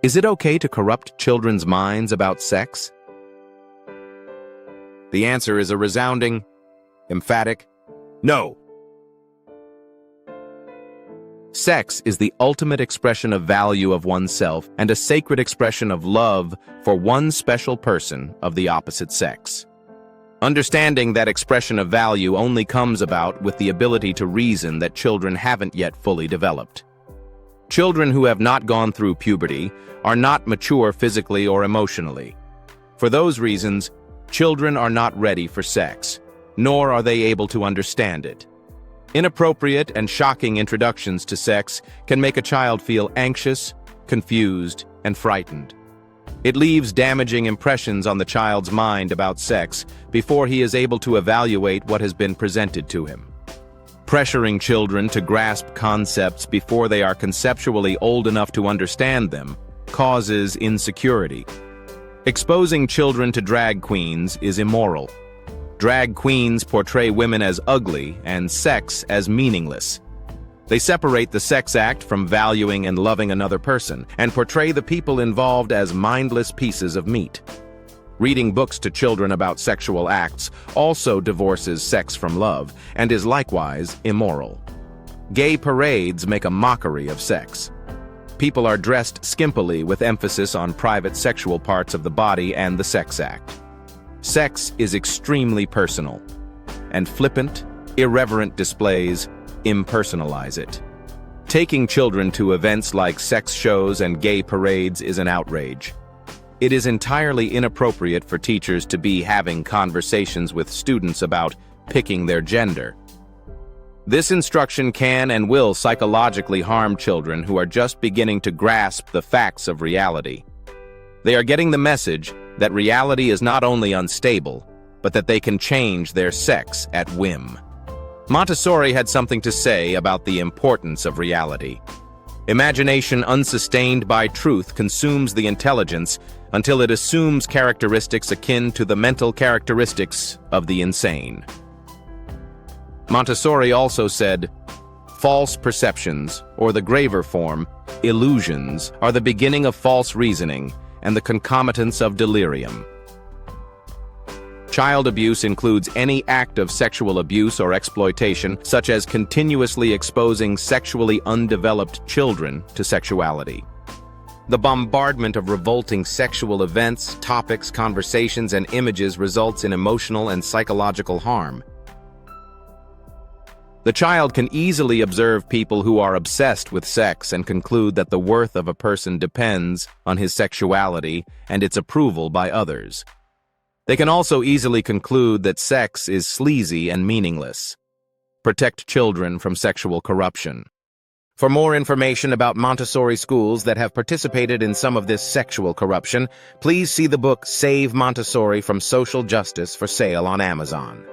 Is it okay to corrupt children's minds about sex? The answer is a resounding, emphatic no. Sex is the ultimate expression of value of oneself and a sacred expression of love for one special person of the opposite sex. Understanding that expression of value only comes about with the ability to reason that children haven't yet fully developed. Children who have not gone through puberty are not mature physically or emotionally. For those reasons, children are not ready for sex, nor are they able to understand it. Inappropriate and shocking introductions to sex can make a child feel anxious, confused, and frightened. It leaves damaging impressions on the child's mind about sex before he is able to evaluate what has been presented to him. Pressuring children to grasp concepts before they are conceptually old enough to understand them causes insecurity. Exposing children to drag queens is immoral. Drag queens portray women as ugly and sex as meaningless. They separate the sex act from valuing and loving another person, and portray the people involved as mindless pieces of meat. Reading books to children about sexual acts also divorces sex from love, and is likewise immoral. Gay parades make a mockery of sex. People are dressed skimpily with emphasis on private sexual parts of the body and the sex act. Sex is extremely personal, and flippant, irreverent displays impersonalize it. Taking children to events like sex shows and gay parades is an outrage. It is entirely inappropriate for teachers to be having conversations with students about picking their gender. This instruction can and will psychologically harm children who are just beginning to grasp the facts of reality. They are getting the message that reality is not only unstable, but that they can change their sex at whim. Montessori had something to say about the importance of reality. Imagination unsustained by truth consumes the intelligence until it assumes characteristics akin to the mental characteristics of the insane. Montessori also said, false perceptions, or the graver form, illusions, are the beginning of false reasoning and the concomitants of delirium. Child abuse includes any act of sexual abuse or exploitation, such as continuously exposing sexually undeveloped children to sexuality. The bombardment of revolting sexual events, topics, conversations, and images results in emotional and psychological harm. The child can easily observe people who are obsessed with sex and conclude that the worth of a person depends on his sexuality and its approval by others. They can also easily conclude that sex is sleazy and meaningless. Protect children from sexual corruption. For more information about Montessori schools that have participated in some of this sexual corruption, please see the book Save Montessori from Social Justice for sale on Amazon.